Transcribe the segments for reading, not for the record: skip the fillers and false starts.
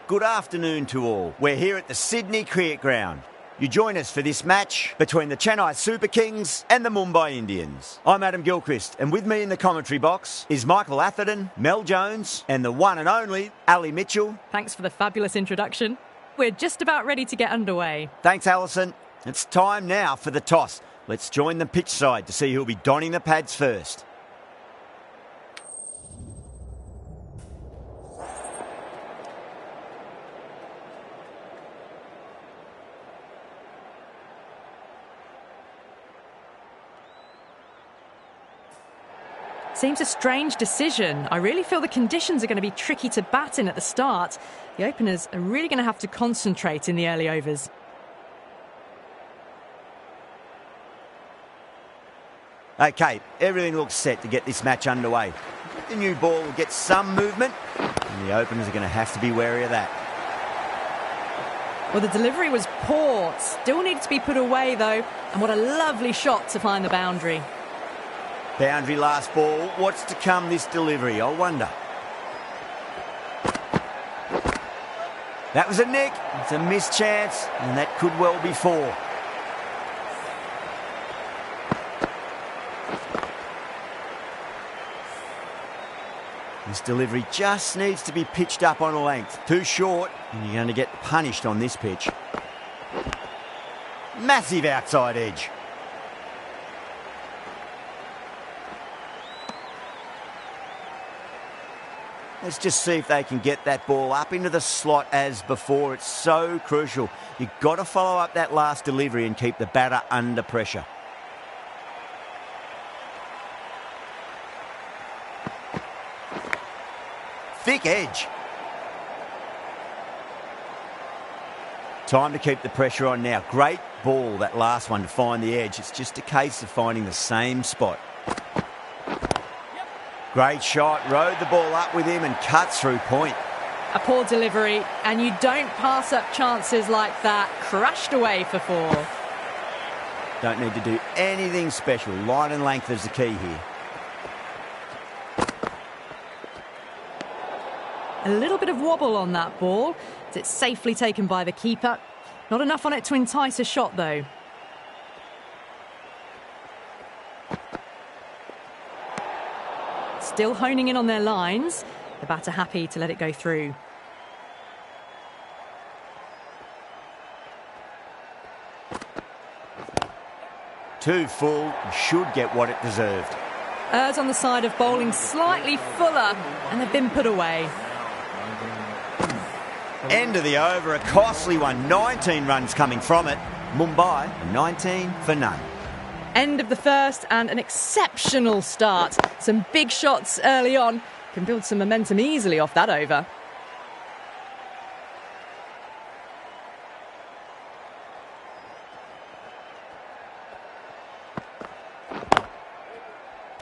Good afternoon to all. We're here at the Sydney Cricket Ground. You join us for this match between the Chennai Super Kings and the Mumbai Indians. I'm Adam Gilchrist, and with me in the commentary box is Michael Atherton, Mel Jones, and the one and only Ali Mitchell. Thanks for the fabulous introduction. We're just about ready to get underway. Thanks, Alison. It's time now for the toss. Let's join the pitch side to see who'll be donning the pads first. Seems a strange decision. I really feel the conditions are going to be tricky to bat in at the start. The openers are really going to have to concentrate in the early overs. OK, everything looks set to get this match underway. The new ball will get some movement, and the openers are going to have to be wary of that. Well, the delivery was poor. Still needed to be put away, though. And what a lovely shot to find the boundary. Boundary last ball. What's to come this delivery, I wonder? That was a nick. It's a missed chance, and that could well be four. This delivery just needs to be pitched up on a length. Too short, and you're going to get punished on this pitch. Massive outside edge. Let's just see if they can get that ball up into the slot as before. It's so crucial. You've got to follow up that last delivery and keep the batter under pressure. Thick edge. Time to keep the pressure on now. Great ball, that last one, to find the edge. It's just a case of finding the same spot. Great shot, rode the ball up with him and cuts through point. A poor delivery, and you don't pass up chances like that. Crashed away for four. Don't need to do anything special. Line and length is the key here. A little bit of wobble on that ball. It's safely taken by the keeper. Not enough on it to entice a shot, though. Still honing in on their lines. The batter happy to let it go through. Too full, should get what it deserved. Errs on the side of bowling slightly fuller, and they've been put away. End of the over, a costly one. 19 runs coming from it. Mumbai, 19 for none. End of the first, and an exceptional start. Some big shots early on. Can build some momentum easily off that over.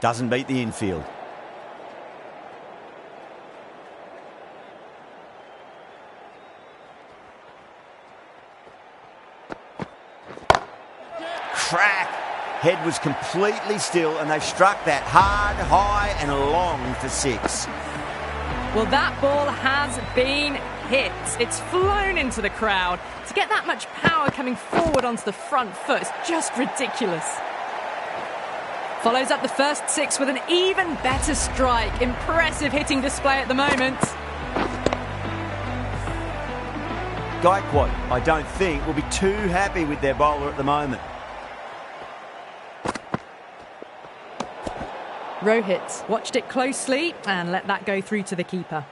Doesn't beat the infield. Crack. Head was completely still, and they've struck that hard, high and long for six. Well, that ball has been hit. It's flown into the crowd. To get that much power coming forward onto the front foot is just ridiculous. Follows up the first six with an even better strike. Impressive hitting display at the moment. Gaikwad, I don't think, will be too happy with their bowler at the moment. Rohit watched it closely and let that go through to the keeper.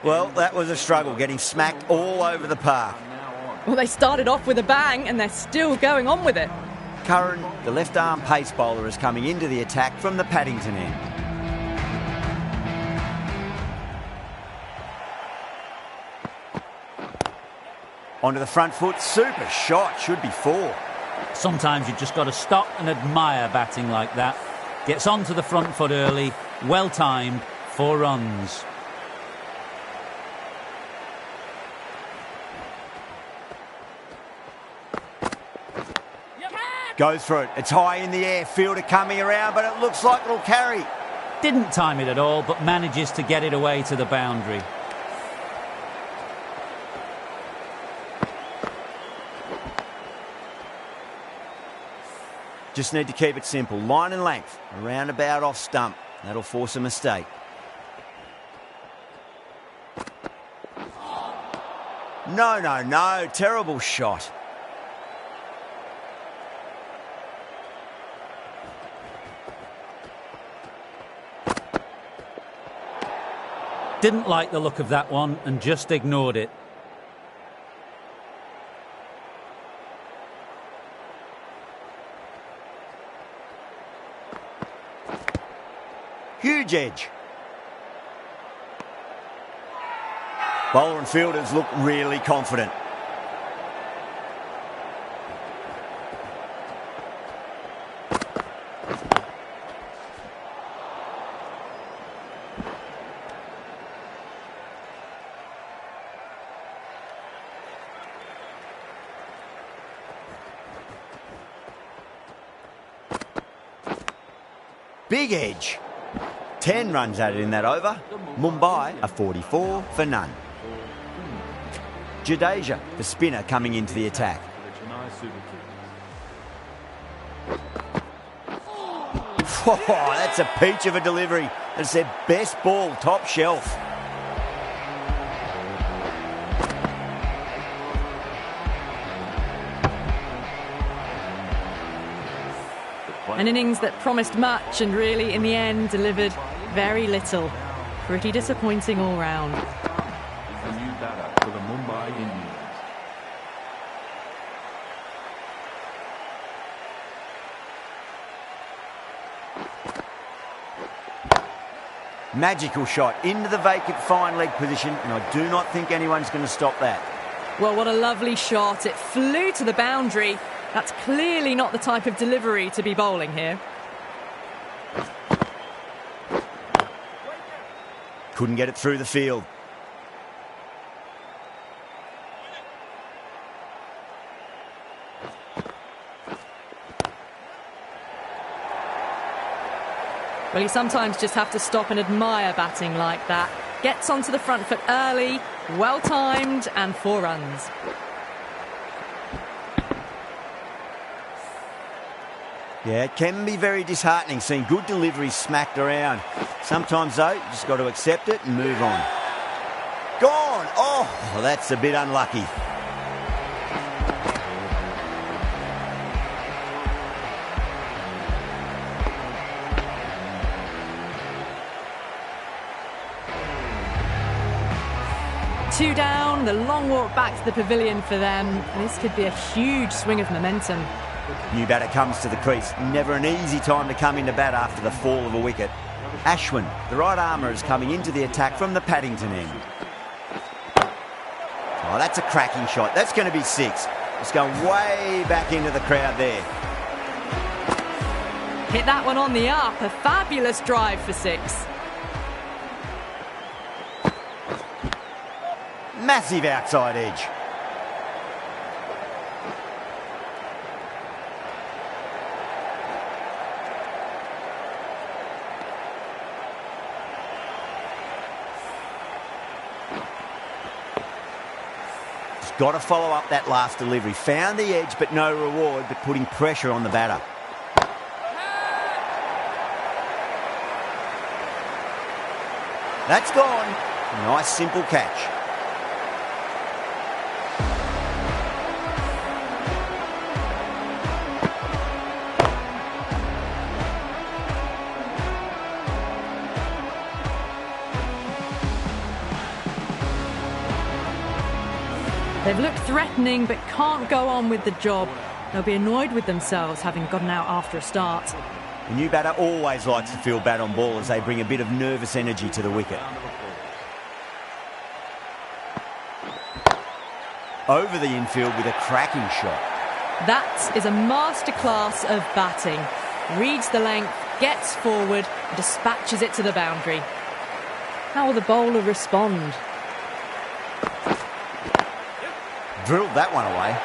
Well, that was a struggle, getting smacked all over the park. Well, they started off with a bang and they're still going on with it. Curran, the left-arm pace bowler, is coming into the attack from the Paddington end. Onto the front foot, super shot, should be 4. Sometimes you've just got to stop and admire batting like that. Gets onto the front foot early, well timed, 4 runs. Goes for it. It's high in the air. Fielder coming around, but it looks like it'll carry. Didn't time it at all, but manages to get it away to the boundary. Just need to keep it simple. Line and length. Around about off stump. That'll force a mistake. No. Terrible shot. Didn't like the look of that one and just ignored it. Huge edge. Bowler and fielders look really confident. Big edge. 10 runs added in that over. Mumbai are 44 for none. Jadeja, the spinner, coming into the attack. Oh, that's a peach of a delivery. That's their best ball, top shelf. An innings that promised much and really, in the end, delivered very little. Pretty disappointing all round. The new batter for the Mumbai Indians. Magical shot into the vacant fine leg position, and I do not think anyone's going to stop that. Well, what a lovely shot. It flew to the boundary. That's clearly not the type of delivery to be bowling here. Couldn't get it through the field. Well, you sometimes just have to stop and admire batting like that. Gets onto the front foot early, well timed, and 4 runs. Yeah, it can be very disheartening seeing good deliveries smacked around. Sometimes, though, you just got to accept it and move on. Gone! Oh, well, that's a bit unlucky. Two down, the long walk back to the pavilion for them. This could be a huge swing of momentum. New batter comes to the crease. Never an easy time to come into bat after the fall of a wicket. Ashwin, the right armour, is coming into the attack from the Paddington end. Oh, that's a cracking shot. That's going to be 6. It's going way back into the crowd there. Hit that one on the up. A fabulous drive for 6. Massive outside edge. Got to follow up that last delivery. Found the edge, but no reward, but putting pressure on the batter. That's gone. Nice, simple catch. They've looked threatening but can't go on with the job. They'll be annoyed with themselves having gotten out after a start. The new batter always likes to feel bat on ball as they bring a bit of nervous energy to the wicket. over the infield with a cracking shot. That is a masterclass of batting. Reads the length, gets forward, and dispatches it to the boundary. How will the bowler respond? Drilled that one away.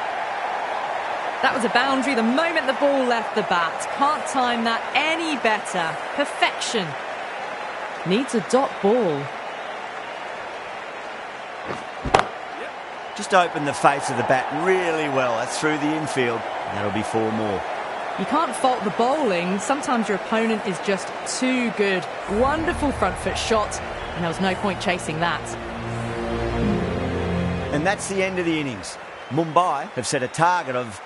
That was a boundary the moment the ball left the bat. Can't time that any better. Perfection. Needs a dot ball. Just opened the face of the bat really well. That's through the infield. And that'll be 4 more. You can't fault the bowling. Sometimes your opponent is just too good. Wonderful front foot shot, and there was no point chasing that. And that's the end of the innings. Mumbai have set a target of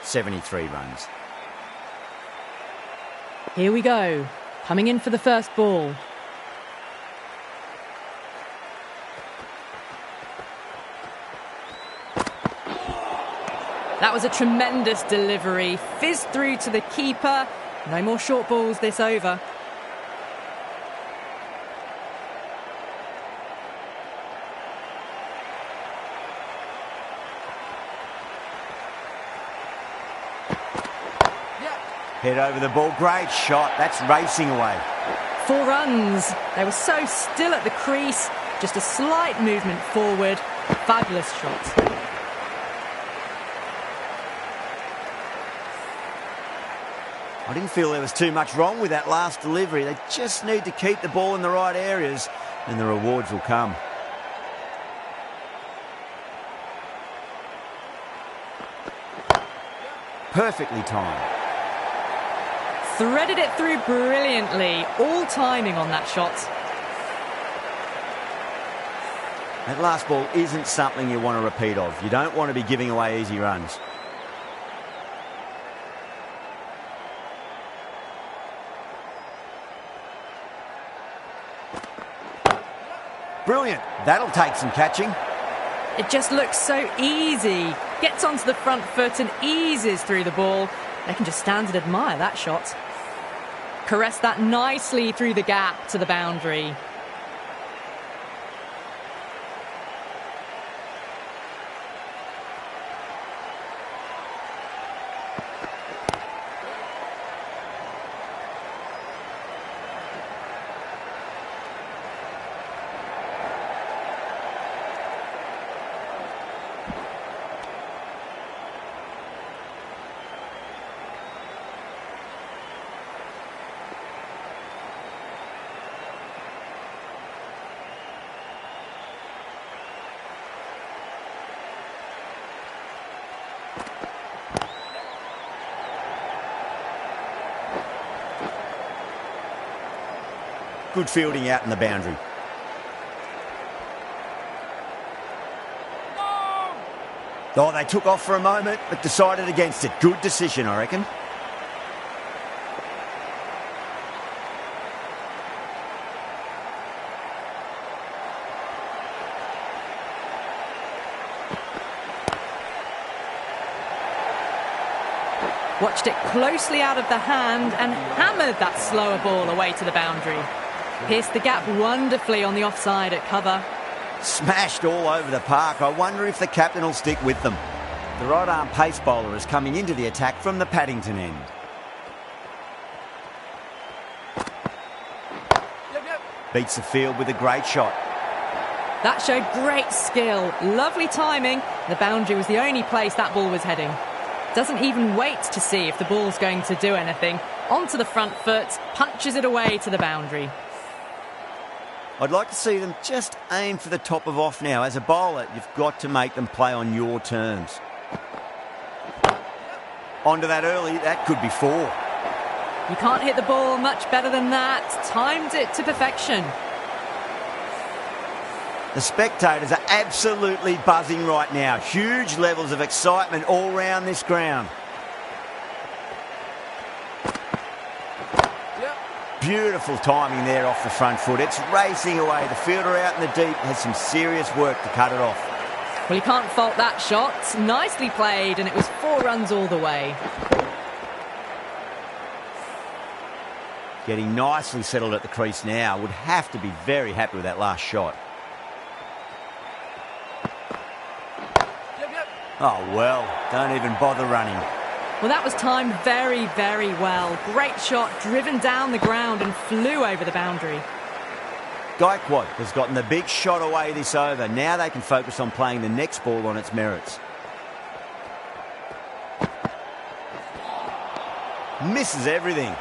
73 runs. Here we go. Coming in for the first ball. That was a tremendous delivery. Fizzed through to the keeper. No more short balls this over. Head over the ball. Great shot. That's racing away. 4 runs. They were so still at the crease. Just a slight movement forward. Fabulous shot. I didn't feel there was too much wrong with that last delivery. They just need to keep the ball in the right areas and the rewards will come. Perfectly timed. Threaded it through brilliantly. All timing on that shot. That last ball isn't something you want to repeat of. You don't want to be giving away easy runs. Brilliant. That'll take some catching. It just looks so easy. Gets onto the front foot and eases through the ball. They can just stand and admire that shot. Caress that nicely through the gap to the boundary. Good fielding out in the boundary. Oh, they took off for a moment, but decided against it. Good decision, I reckon. Watched it closely out of the hand and hammered that slower ball away to the boundary. Pierced the gap wonderfully on the offside at cover. Smashed all over the park. I wonder if the captain will stick with them. The right-arm pace bowler is coming into the attack from the Paddington end. Beats the field with a great shot. That showed great skill. Lovely timing. The boundary was the only place that ball was heading. Doesn't even wait to see if the ball's going to do anything. Onto the front foot, punches it away to the boundary. I'd like to see them just aim for the top of off now. As a bowler, you've got to make them play on your terms. Onto that early, that could be 4. You can't hit the ball much better than that. Timed it to perfection. The spectators are absolutely buzzing right now. Huge levels of excitement all round this ground. Beautiful timing there off the front foot. It's racing away. The fielder out in the deep has some serious work to cut it off. Well, you can't fault that shot. Nicely played, and it was 4 runs all the way. Getting nicely settled at the crease now. Would have to be very happy with that last shot. Oh, well, don't even bother running. Well, that was timed very, very well. Great shot, driven down the ground and flew over the boundary. Gaikwad has gotten the big shot away this over. Now they can focus on playing the next ball on its merits. Misses everything.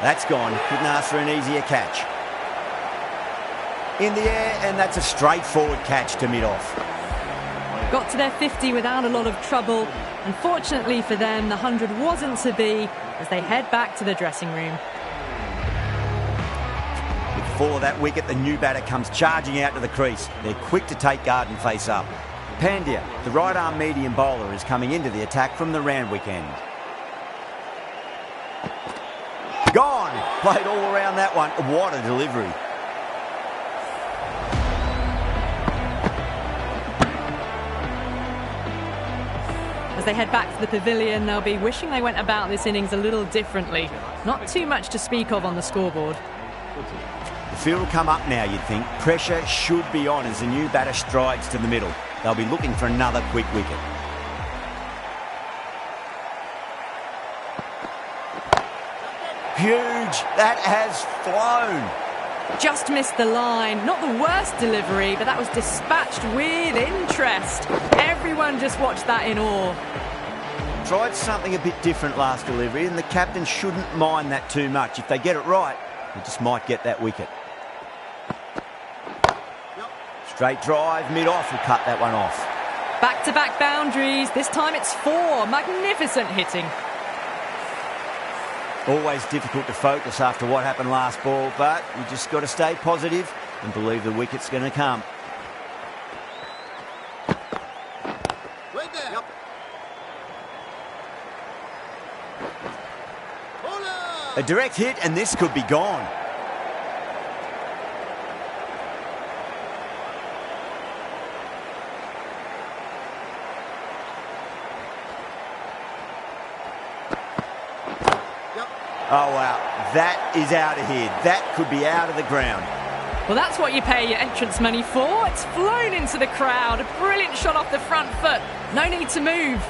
That's gone. Couldn't ask for an easier catch. In the air, and that's a straightforward catch to mid-off. Got to their 50 without a lot of trouble. Unfortunately for them, the 100 wasn't to be as they head back to the dressing room. With the fall of that wicket, the new batter comes charging out to the crease. They're quick to take guard and face up. Pandya, the right-arm medium bowler, is coming into the attack from the Randwick end. Gone! Played all around that one. What a delivery. As they head back to the pavilion, they'll be wishing they went about this innings a little differently. Not too much to speak of on the scoreboard. The field will come up now, you'd think. Pressure should be on as the new batter strides to the middle. They'll be looking for another quick wicket. Huge! That has flown. Just missed the line. Not the worst delivery, but that was dispatched with interest. Everyone just watched that in awe. Tried something a bit different last delivery, and the captain shouldn't mind that too much. If they get it right, they just might get that wicket. Straight drive, mid-off will cut that one off. Back-to-back boundaries. This time it's 4. Magnificent hitting. Always difficult to focus after what happened last ball, but you just got to stay positive and believe the wicket's going to come. Right there. Yep. A direct hit, and this could be gone. Oh, wow. That is out of here. That could be out of the ground. Well, that's what you pay your entrance money for. It's flown into the crowd. A brilliant shot off the front foot. No need to move.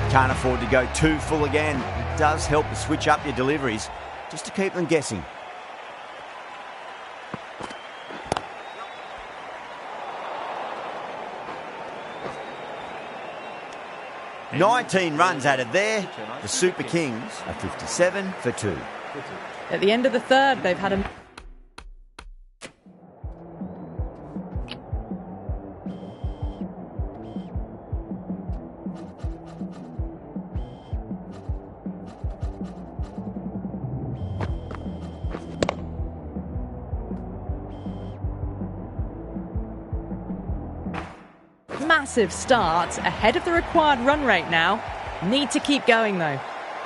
Can't afford to go too full again. It does help to switch up your deliveries just to keep them guessing. And 19 runs added there. The Super Kings are 57 for 2. At the end of the third, they've had a... massive start, ahead of the required run rate now. Need to keep going though.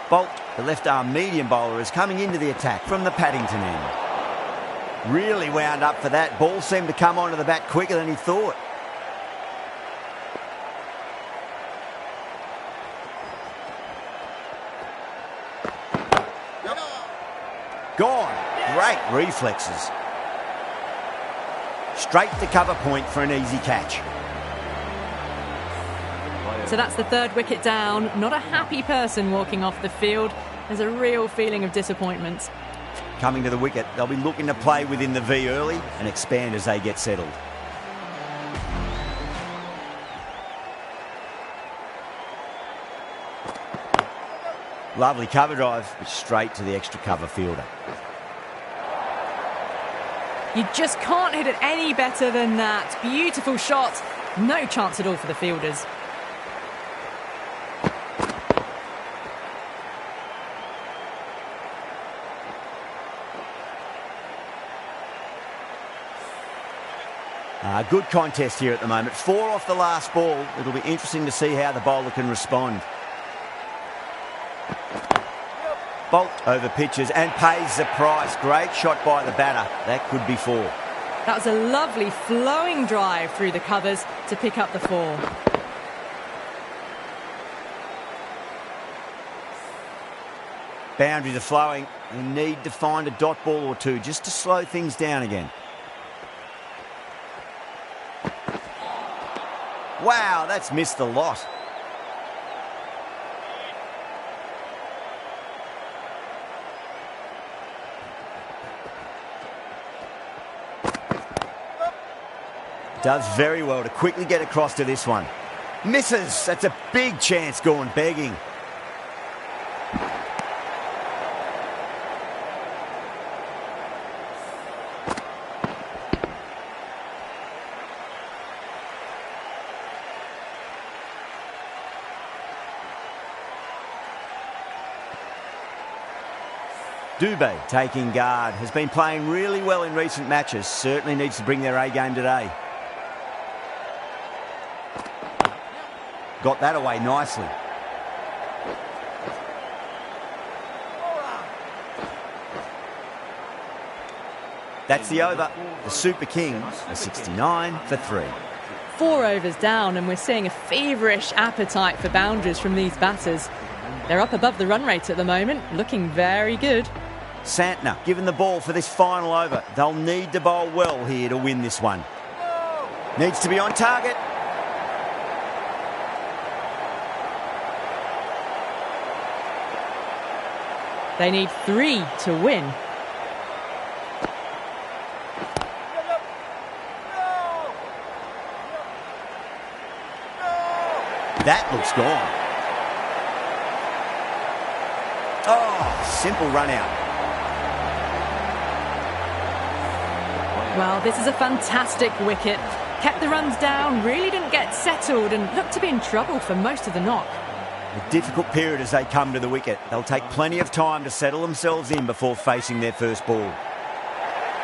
Bolt, the left-arm medium bowler, is coming into the attack from the Paddington end. Really wound up for that. Ball seemed to come onto the bat quicker than he thought. Gone. Great reflexes. Straight to cover point for an easy catch. So that's the third wicket down. Not a happy person walking off the field. There's a real feeling of disappointment. Coming to the wicket, they'll be looking to play within the V early and expand as they get settled. Lovely cover drive, but straight to the extra cover fielder. You just can't hit it any better than that. Beautiful shot. No chance at all for the fielders. Good contest here at the moment. 4 off the last ball. It'll be interesting to see how the bowler can respond. Bolt over pitches and pays the price. Great shot by the batter. That could be 4. That was a lovely flowing drive through the covers to pick up the 4. Boundaries are flowing. We need to find a dot ball or two just to slow things down again. Wow, that's missed a lot. Does very well to quickly get across to this one. Misses. That's a big chance going begging. Dubé taking guard, has been playing really well in recent matches, certainly needs to bring their A game today. Got that away nicely. That's the over. The Super Kings are 69 for 3. 4 overs down, and we're seeing a feverish appetite for boundaries from these batters. They're up above the run rate at the moment, looking very good. Santner given the ball for this final over. They'll need to bowl well here to win this one. Needs to be on target. They need 3 to win. That looks gone. Oh, simple run out. Well, this is a fantastic wicket. Kept the runs down, really didn't get settled, and looked to be in trouble for most of the knock. A difficult period as they come to the wicket. They'll take plenty of time to settle themselves in before facing their first ball.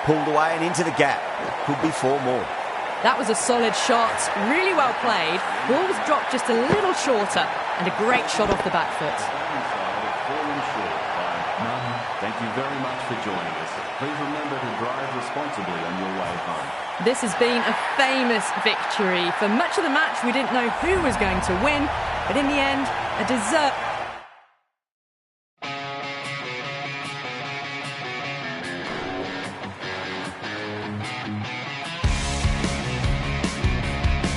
Pulled away and into the gap. Could be 4 more. That was a solid shot, really well played. Ball was dropped just a little shorter, and a great shot off the back foot. Thank you very much for joining us. Please remember to drive responsibly on your way home. This has been a famous victory. For much of the match, we didn't know who was going to win, but in the end, a deserved